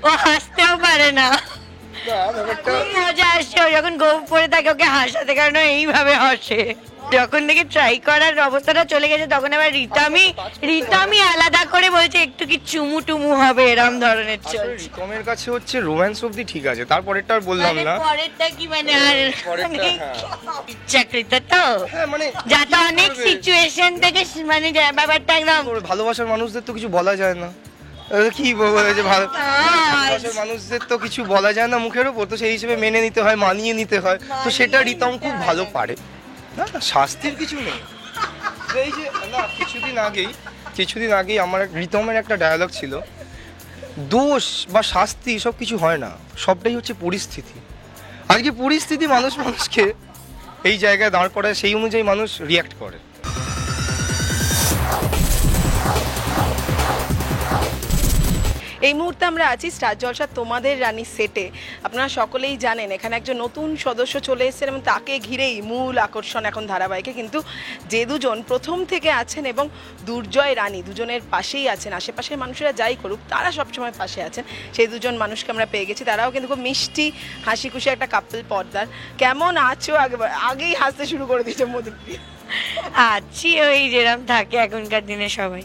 ও হাসতেও পারে না, খুব মজা আসছে ও যখন গোপ পরে থাকে ওকে হাসাতে, কারণ ও এইভাবে হাসে। যখন থেকে ট্রাই করার অবস্থাটা চলে গেছে তখন আবার রিতামি আলাদা করে বলছে একটু কি চুমু টুমু হবে, এরম ধরনের চলছে। রিতমের কাছে হচ্ছে রোম্যান্স অবধি ঠিক আছে, তারপরেরটা আর বললাম না। পরেরটা কি মানে আর ইচ্ছাকৃত তো, মানে যাতে অনেক সিচুয়েশন থেকে মানে ব্যাপারটা একদম। ভালোবাসার মানুষদের তো কিছু বলা যায় না, কি বলবো যে ভালোবাসার মানুষদের তো কিছু বলা যায় না মুখের উপর, তো সেই হিসেবে মেনে নিতে হয়, মানিয়ে নিতে হয়, তো সেটা রিতম খুব ভালো পারে। না না, শাস্তির কিছু নেই। এই যে না, কিছুদিন আগেই আমার রিতমের একটা ডায়ালগ ছিল, দোষ বা শাস্তি এসব কিছু হয় না, সবটাই হচ্ছে পরিস্থিতি। আজকে পরিস্থিতি মানুষকে এই জায়গায় দাঁড় করায়, সেই অনুযায়ী মানুষ রিয়াক্ট করে। এই মুহূর্তে আমরা আছি স্টার জলসা তোমাদের রানী সেটে। আপনারা সকলেই জানেন এখানে একজন নতুন সদস্য চলে এসেছেন এবং তাকে ঘিরেই মূল আকর্ষণ এখন ধারাবাহিকে। কিন্তু যে দুজন প্রথম থেকে আছেন এবং দুর্জয় রানী দুজনের পাশেই আছেন, আশেপাশের মানুষেরা যাই করুক তারা সবসময় পাশে আছেন, সেই দুজন মানুষকে আমরা পেয়ে গেছি। তারাও কিন্তু খুব মিষ্টি হাসি খুশি একটা কাপল পর্দার। কেমন আছো? আগেই হাসতে শুরু করে দিয়েছে মধুপ্রিয়া। আছি ওই যেরকম থাকে এখনকার দিনে সবাই।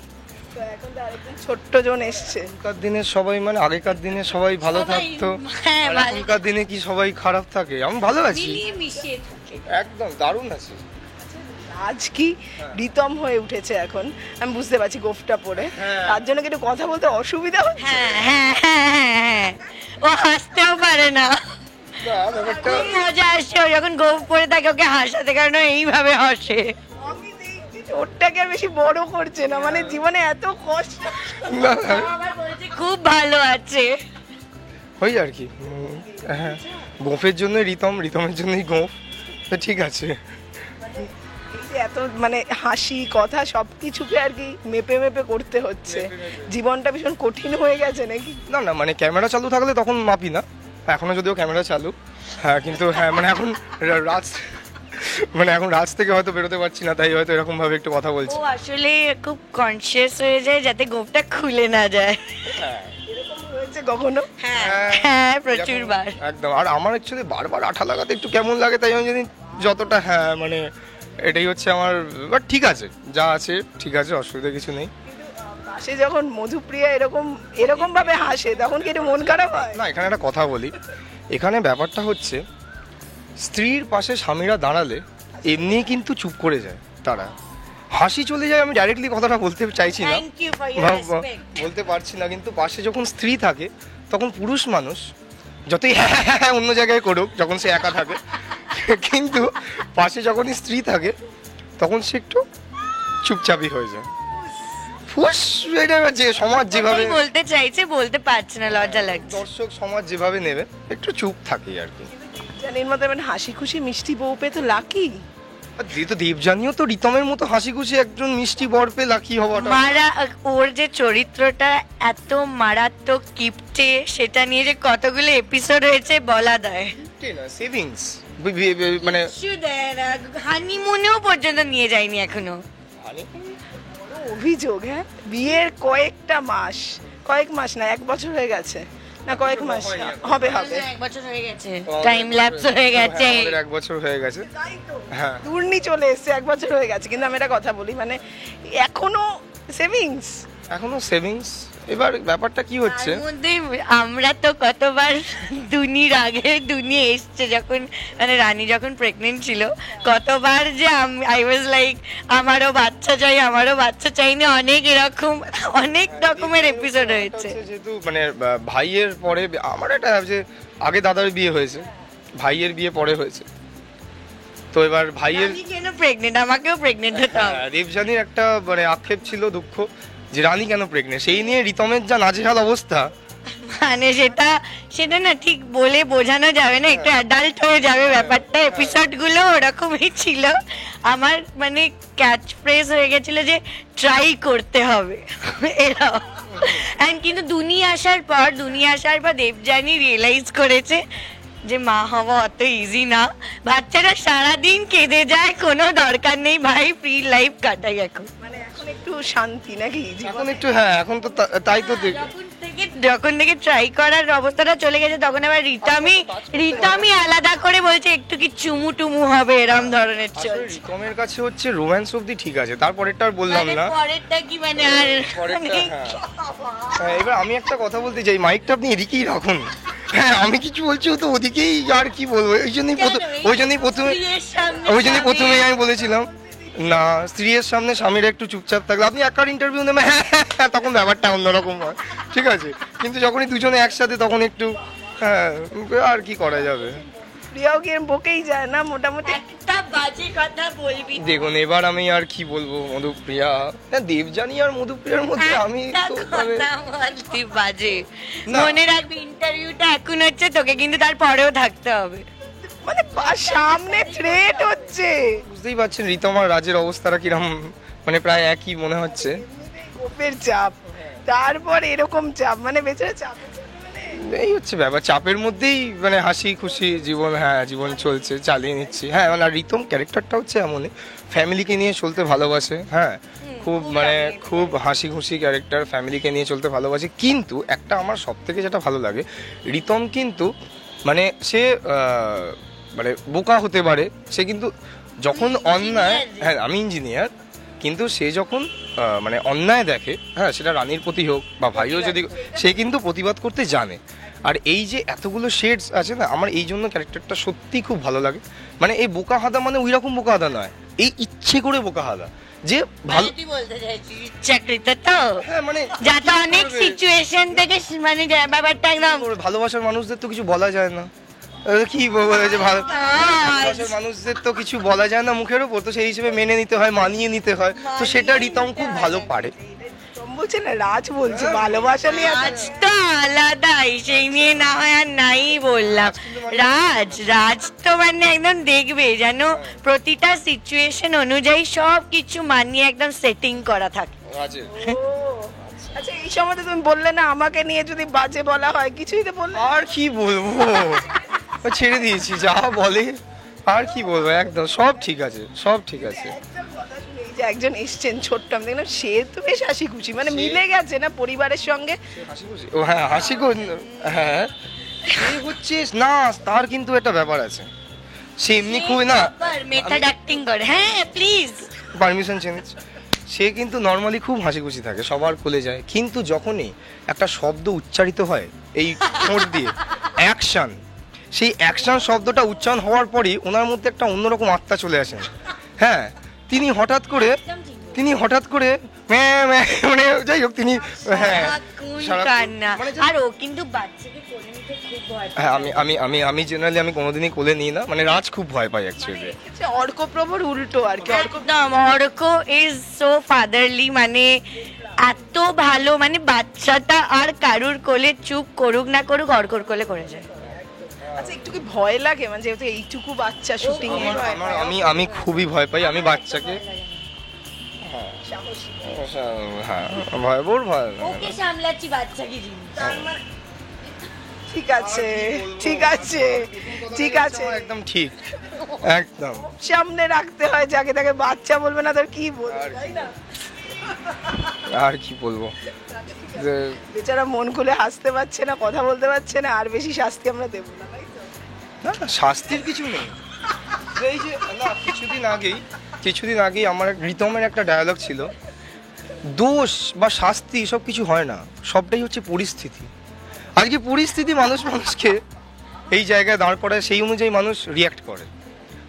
এখন তো আরেকজন ছোট্ট জন এসছে। এখনকার দিনে সবাই মানে আগেকার দিনে সবাই ভালো থাকতো, হ্যাঁ, এখনকার দিনে কি সবাই খারাপ থাকে? আমি ভালো আছি, মিলিয়ে মিশিয়ে থাকে। একদম দারুণ আছি। আজ কি রিতম হয়ে উঠেছে এখন, আমি বুঝতে পারছি গোফটা পরে, তার জন্য কি একটু কথা বলতে অসুবিধা হচ্ছে? হ্যাঁ, ও হাসতেও পারে না, খুব মজা আসছে ও যখন গোপ পরে থাকে ওকে হাসাতে, কারণ ও এইভাবে হাসে। ওরটাকে আর বেশি বড় করছে না, মানে জীবনে এত কষ্ট। আবার বলছে খুব ভালো আছে, ওই আর কি। হ্যাঁ, গোফের জন্য রিতমের জন্যই গোফ, তো ঠিক আছে। এত মানে হাসি কথা সবকিছুকে আর কি মেপে মেপে করতে হচ্ছে, জীবনটা ভীষণ কঠিন হয়ে গেছে নাকি? না না, মানে ক্যামেরা চালু থাকলে তখন মাপি না, এখনো যদিও ক্যামেরা চালু। হ্যাঁ, কিন্তু হ্যাঁ মানে এখন রাজ থেকে হয়তো বেরোতে পারছি না, তাই হয়তো এরকম ভাবে একটু কথা বলছি। ও আসলে খুব কনসিয়াস হয়ে যায় যাতে গোপটা খুলে না যায়। এরকম হয়েছে কখনো? হ্যাঁ, প্রচুর বার। একদম। আর আমার অ্যাকচুয়ালি বারবার আঠা লাগাতে একটু কেমন লাগে, তাই আমি যদি যতটা মানে এটাই হচ্ছে আমার, বাট ঠিক আছে, যা আছে ঠিক আছে, অসুবিধা কিছু নেই। পাশে যখন মধুপ্রিয়া এরকম ভাবে হাসে তখন কি একটু মন খারাপ হয়? না, এখানে একটা কথা বলি, এখানে ব্যাপারটা হচ্ছে স্ত্রীর পাশে স্বামীরা দাঁড়ালে এমনি কিন্তু চুপ করে যায়, তারা হাসি চলে যায়। আমি ডাইরেক্টলি কথাটা বলতে চাইছি না, Thank you for your respect. বলতে পারছি না, কিন্তু পাশে যখন স্ত্রী থাকে তখন পুরুষ মানুষ যতই অন্য জায়গায় করুক, যখন সে একা থাকে, কিন্তু পাশে যখনই স্ত্রী থাকে তখন সে একটু চুপচাপই হয়ে যায়। ফুস, এটা যে সমাজ যেভাবে বলতে চাইছে বলতে পারছে না, লজ্জা লাগছে। দর্শক সমাজ যেভাবে নেবে একটু চুপ থাকে আর কি। জানির মতো হাসি খুশি মিষ্টি বউ পেয়ে তো লাকি। যেহেতু দেবযানীও তো রিতমের মতো হাসি খুশি একজন মিষ্টি বর পেয়ে লাকি হওয়াটা। ওর যে চরিত্রটা এত মারাত্মক কিপটে, সেটা নিয়ে যে কতগুলো এপিসোড হয়েছে বলা দেয়। সেভিংস মানে হানিমুনেও পর্যন্ত নিয়ে যায়নি এখনো। অভিযোগ, হ্যাঁ, বিয়ের কয়েক মাস না 1 বছর হয়ে গেছে, না কয়েক মাস হবে 1 বছর হয়ে গেছে, টাইম ল্যাপস হয়ে গেছে, 1 বছর হয়ে গেছে। হ্যাঁ, দূরনি চলে এসেছে, 1 বছর হয়ে গেছে, কিন্তু আমি একটা কথা বলি, মানে এখনো সেভিংস। এবার ব্যাপারটা কি হচ্ছে, আমরা তো কতবার দুনি এসছে যখন মানে রানী যখন প্রেগনেন্ট ছিল, কতবার যে আই ওয়াজ লাইক আমারও বাচ্চা চাই না, অনেক রকমের এপিসোড হয়েছে। যেহেতু মানে ভাইয়ের পরে আমার একটা যে আগে দাদার বিয়ে হয়েছে, ভাইয়ের বিয়ে পরে হয়েছে, তো এবার ভাইয়ের কেন প্রেগনেন্ট, আমাকেও প্রেগনেন্ট হতে হবে। দেবযানীর একটা মানে আক্ষেপ ছিল, দুঃখ, যে রানী কেন প্রেগনেন্ট, সেই নিয়ে রিতমের যা নাজেহাল অবস্থা, মানে সেটা না ঠিক বলে বোঝানো যাবে না, একটু অ্যাডাল্ট হয়ে যাবে ব্যাপারটা। এপিসোড গুলো ওরকমই ছিল, আমার মানে ক্যাচ ফ্রেজ হয়ে গেছিল যে ট্রাই করতে হবে এরকম। কিন্তু দুনি আসার পর দেবযানী রিয়েলাইজ করেছে যে মা হওয়া অত ইজি না, বাচ্চারা সারাদিন কেঁদে যায়, কোনো দরকার নেই ভাই, ফ্রি লাইফ কাটাই এখন। মানে এখন একটু শান্তি নাকি এখন একটু, হ্যাঁ এখন তো তাই তো যখন থেকে ট্রাই করার অবস্থাটা চলে গেছে তখন আবার রিতামি আলাদা করে বলছে একটু কি চুমু টুমু হবে এরকম ধরনের চলছে। রিতমের কাছে হচ্ছে রোম্যান্স অবধি ঠিক আছে, তারপরেরটা আর বললাম মানে না। পরেরটা কি মানে আর পরেরটা, হ্যাঁ এবার আমি একটা কথা বলতে চাই, মাইকটা আপনি এদিকেই রাখুন। হ্যাঁ আমি কিছু বলছি তো ওদিকেই, আর কি বলবো, ওই জন্যই প্রথমেই আমি বলেছিলাম না, স্ত্রীর সামনে স্বামীরা একটু চুপচাপ থাকলে, আপনি একবার ইন্টারভিউ নেবেন হ্যাঁ তখন ব্যাপারটা অন্যরকম হয়, ঠিক আছে, কিন্তু যখনই দুজনে একসাথে তখন একটু হ্যাঁ, আর কি করা যাবে। প্রিয়াও কি এরম বকেই যায় না মোটামুটি? একটা বাজে কথা বলবি দেখুন এবার আমি আর কি বলবো, মধুপ্রিয়া, হ্যাঁ দেবযানী আর মধুপ্রিয়ার মধ্যে আমি তো বলতি বাজে। মনে রাখবি ইন্টারভিউটা এখন হচ্ছে, তোকে কিন্তু তারপরেও থাকতে হবে। মানে সামনে থ্রেট হচ্ছে, বুঝতেই পারছেন রিতম আর রাজের অবস্থাটা কিরম, মানে প্রায় একই মনে হচ্ছে। কোপের চাপ, তারপর এরকম চাপ, মানে বেচারা চাপ, এই হচ্ছে ব্যাপার, চাপের মধ্যেই মানে হাসি খুশি জীবন, হ্যাঁ জীবন চলছে, চালিয়ে নিচ্ছি। হ্যাঁ মানে রিতম ক্যারেক্টারটা হচ্ছে এমনই, ফ্যামিলিকে নিয়ে চলতে ভালোবাসে, হ্যাঁ খুব মানে খুব হাসি খুশি ক্যারেক্টার, ফ্যামিলিকে নিয়ে চলতে ভালোবাসে। কিন্তু একটা আমার সব থেকে যেটা ভালো লাগে, রিতম কিন্তু মানে সে মানে বোকা হতে পারে, সে কিন্তু যখন অন্যায়, হ্যাঁ আমি ইঞ্জিনিয়ার, কিন্তু সে যখন মানে অন্যায় দেখে, হ্যাঁ সেটা রানীর প্রতি হোক বা ভাইও যদি, সে কিন্তু প্রতিবাদ করতে জানে। আর এই যে এতগুলো শেডস আছে না, আমার এই জন্য ক্যারেক্টারটা সত্যি খুব ভালো লাগে। মানে এই বোকা হাদা মানে ওই রকম বোকা হাদা নয়, এই ইচ্ছে করে বোকা হাদা, যে ভালো বলতে চাইছি ইচ্ছাকৃত তো, হ্যাঁ মানে যাতে অনেক সিচুয়েশন থেকে মানে ব্যাপারটা একদম, ভালোবাসার মানুষদের তো কিছু বলা যায় না, কি বলবো, যে ভালোবাসার মানুষদের তো কিছু বলা যায় না মুখের উপর, তো সেই হিসেবে মেনে নিতে হয়, মানিয়ে নিতে হয়, তো সেটা রিতম খুব ভালো পারে। বলছে না রাজ বলছে ভালোবাসা নিয়ে, রাজ তো আলাদাই, সেই নিয়ে না হয় আর নাই বললাম। রাজ তো মানে একদম দেখবে যেন প্রতিটা সিচুয়েশন অনুযায়ী সব কিছু মানিয়ে একদম সেটিং করা থাকে। আচ্ছা এই সময় তুমি বললে না আমাকে নিয়ে যদি বাজে বলা হয়, কিছুই তো বললে, আর কি বলবো, ছেড়ে দিয়েছি, যা বলে আর কি বলবো, একদম সব ঠিক আছে, সব ঠিক আছে। এই যে একজন এসছেন ছোট্ট, আমি দেখলাম সে তো বেশ হাসি খুশি, মানে মিলে গেছে না পরিবারের সঙ্গে, হাসি খুশি, ও হ্যাঁ হাসি হ্যাঁ সে হচ্ছে না, তার কিন্তু একটা ব্যাপার আছে, সে এমনি খুবই না মেথড অ্যাক্টিং করে, হ্যাঁ প্লিজ পারমিশন চেঞ্জ, সে কিন্তু নর্মালি খুব হাসি খুশি থাকে, সবার কোলে যায়, কিন্তু যখনই একটা শব্দ উচ্চারিত হয় এই ঠোঁট দিয়ে, অ্যাকশন, সেই অ্যাকশন শব্দটা উচ্চারণ হওয়ার পরই ওনার মধ্যে একটা অন্যরকম আত্মা চলে আসেন। হ্যাঁ তিনি হঠাৎ করে মানে যাই হোক তিনি, হ্যাঁ আর ও কিন্তু বাচ্চাকে কোলে নিতে খুব ভয় পায়। হ্যাঁ আমি জেনারেলি আমি কোনোদিনই কোলে নিই না, মানে রাজ খুব ভয় পায় অ্যাকচুয়ালি। অর্কপ্রভুর উল্টো আর কি, একদম অর্ক ইজ সো ফাদারলি, মানে এত ভালো, মানে বাচ্চাটা আর কারুর কোলে চুপ করুক না করুক অর্কর কোলে করে যায়। আচ্ছা একটু কি ভয় লাগে, মানে যেহেতু এইটুকু বাচ্চা শুটিং এ, আমি খুবই ভয় পাই, আমি বাচ্চাকে হ্যাঁ ভয় বোর ভয়, ওকে সামলাচ্ছি বাচ্চাকে জিনিস। ঠিক আছে ঠিক আছে ঠিক আছে, একদম ঠিক, একদম সামনে রাখতে হয় যাকে তাকে, বাচ্চা বলবে না তোর কি বলবো, তাই না? আর কি বলবো, বেচারা মন খুলে হাসতে পারছে না, কথা বলতে পারছে না, আর বেশি শাস্তি আমরা দেবো না, তাই তো? না শাস্তির কিছু নেই, এই যে না কিছুদিন আগেই আমার রিতমের একটা ডায়ালগ ছিল, দোষ বা শাস্তি সব কিছু হয় না, সবটাই হচ্ছে পরিস্থিতি। আজকে পরিস্থিতি মানুষকে এই জায়গায় দাঁড় করায়, সেই অনুযায়ী মানুষ রিয়াক্ট করে,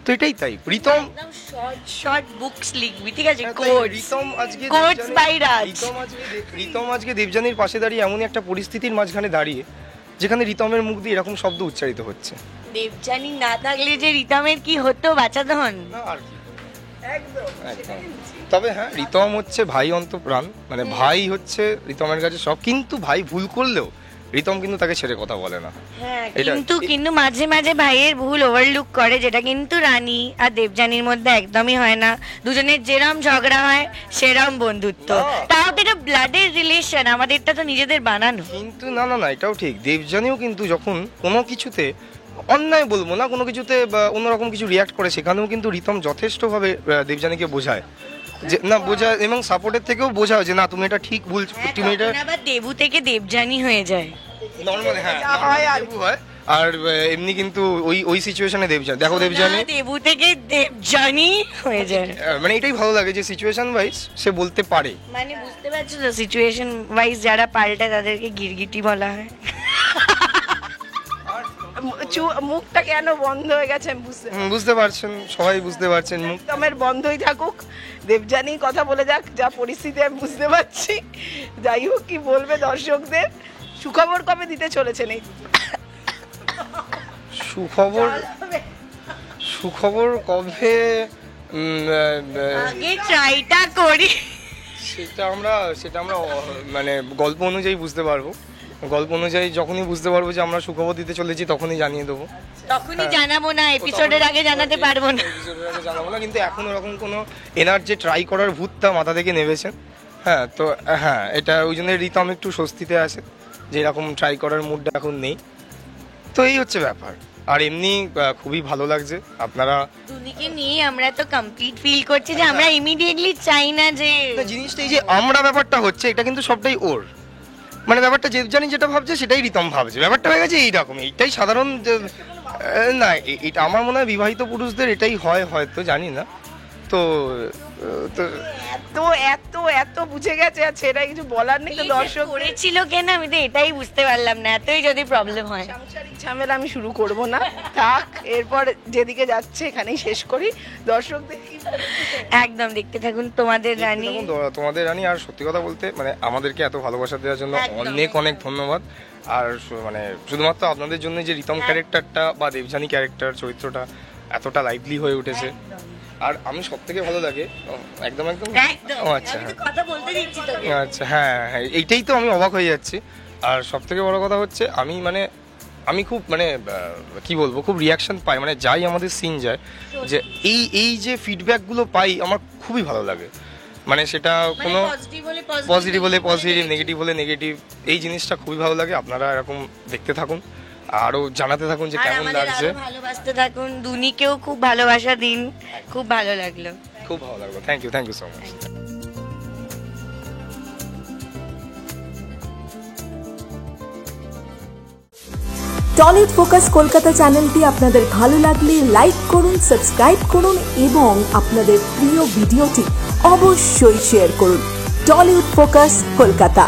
তো এটাই তাই। রিতম শর্ট বুকস লিখবি, ঠিক আছে, রিতম আজকে দেবযানীর পাশে দাঁড়িয়ে এমনই একটা পরিস্থিতির মাঝখানে দাঁড়িয়ে, যেখানে রিতমের মুখ দিয়ে এরকম শব্দ উচ্চারিত হচ্ছে। দেবযানী না থাকলে যে রিতমের কি হতো বাচ্চাধন, তবে হ্যাঁ রিতম হচ্ছে ভাই অন্তপ্রাণ, মানে ভাই হচ্ছে রিতমের কাছে সব, কিন্তু ভাই ভুল করলেও রিতম কিন্তু তাকে ছেড়ে কথা বলে না। হ্যাঁ কিন্তু মাঝে মাঝে ভাইয়ের ভুল ওভারলুক করে, যেটা কিন্তু রানী আর দেবযানীর মধ্যে একদমই হয় না। দুজনের যেরম ঝগড়া হয় সেরম বন্ধুত্ব, তাও তো এটা ব্লাডের রিলেশন, আমাদেরটা তো নিজেদের বানানো। কিন্তু না এটাও ঠিক, দেবযানীও কিন্তু যখন কোনো কিছুতে অন্যায় বলবো না, কোনো কিছুতে বা অন্যরকম কিছু রিয়াক্ট করে, সেখানেও কিন্তু রিতম যথেষ্টভাবে দেবযানীকে বোঝায় যে না, বোঝায় এবং সাপোর্টের থেকেও বোঝায় যে না তুমি এটা ঠিক ভুল, তুমি এটা তখন আবার দেবু থেকে দেবযানী হয়ে যায়। নর্মাল, হ্যাঁ যা হয় আর দেবু হয়। আর এমনি কিন্তু ওই সিচুয়েশনে দেবযানী, দেখো দেবযানী না, দেবু থেকে দেবযানী হয়ে যায়। মানে এটাই ভালো লাগে যে সিচুয়েশন ওয়াইজ সে বলতে পারে। মানে বুঝতে পারছো তো, সিচুয়েশন ওয়াইজ যারা পাল্টায় তাদেরকে গিরগিটি বলা হয়। মুখটা কেন বন্ধ হয়ে গেছে আমি বুঝতে পারছেন, সবাই বুঝতে পারছেন। মুখ রিতমের বন্ধই থাকুক, দেবযানী কথা বলে যাক, যা পরিস্থিতি আমি বুঝতে পারছি। যাই হোক, কি বলবে দর্শকদের? সুখবর কবে দিতে চলেছেন? এই সুখবর কবে আগে ট্রাইটা করি। সেটা আমরা মানে গল্প অনুযায়ী বুঝতে পারবো। গল্প অনুযায়ী যখনই বুঝতে পারবো যে আমরা সুখবর দিতে চলেছি তখনই জানিয়ে দেবো। তখনই জানাবো না, এপিসোডের আগে জানাতে পারবো না। এপিসোডের আগে জানাবো না, কিন্তু এখন ওরকম কোনো এনার্জি ট্রাই করার ভূতটা মাথা থেকে নেমেছেন। হ্যাঁ, তো হ্যাঁ, এটা ওই জন্য রিতম একটু স্বস্তিতে আছে যে এরকম ট্রাই করার মুডটা এখন নেই। তো এই হচ্ছে ব্যাপার। আর এমনি খুবই ভালো লাগছে আপনারা দুনিকে নিয়ে আমরা তো কমপ্লিট ফিল করছি যে আমরা ইমিডিয়েটলি চাই না যে জিনিসটা, এই যে আমরা ব্যাপারটা হচ্ছে এটা কিন্তু সবটাই ওর, মানে ব্যাপারটা দেবযানী যেটা ভাবছে সেটাই রিতম ভাবছে। ব্যাপারটা হয়ে গেছে এইরকম, এইটাই সাধারণ না, এটা আমার মনে হয় বিবাহিত পুরুষদের এটাই হয় হয়তো, জানি না। তো এত এত এত বুঝে গেছে, আর সেটা কিছু বলার নেই তো দর্শক। করেছিল কেন আমি তো এটাই বুঝতে পারলাম না, এতই যদি প্রবলেম হয়। সাংসারিক ঝামেলা আমি শুরু করব না, থাক, এরপর যেদিকে যাচ্ছে এখানেই শেষ করি। দর্শকদের কি একদম দেখতে থাকুন তোমাদের রানী। তোমাদের রানী। আর সত্যি কথা বলতে মানে আমাদেরকে এত ভালোবাসা দেওয়ার জন্য একদম। অনেক অনেক ধন্যবাদ। আর মানে শুধুমাত্র আপনাদের জন্য যে রিতম ক্যারেক্টারটা বা দেবযানী ক্যারেক্টার চরিত্রটা এতটা লাইভলি হয়ে উঠেছে। আর আমি সব থেকে ভালো লাগে একদম একদম ও আচ্ছা, আমি তো কথা বলতে দিচ্ছি তোকে। আচ্ছা, হ্যাঁ হ্যাঁ, এইটাই তো আমি অবাক হয়ে যাচ্ছি। আর সব থেকে বড় কথা হচ্ছে আমি খুব মানে কি বলবো, খুব রিয়াকশন পাই, মানে যাই আমাদের সিন যায় যে এই যে ফিডব্যাকগুলো পাই আমার খুবই ভালো লাগে। মানে সেটা কোনো পজিটিভ হলে পজিটিভ, নেগেটিভ হলে নেগেটিভ, এই জিনিসটা খুবই ভালো লাগে। আপনারা এরকম দেখতে থাকুন, আরো জানাতে থাকুন যে কেমন লাগছে, ভালোবাসতে থাকুন। দুনিকেও খুব ভালোবাসা দিন, খুব ভালো লাগলো, খুব ভালো লাগলো। Thank you so much. Tollywood focus Kolkata চ্যানেলটি আপনাদের ভালো লাগলে লাইক করুন, সাবস্ক্রাইব করুন এবং আপনাদের প্রিয় ভিডিওটি অবশ্যই শেয়ার করুন। Tollywood focus Kolkata.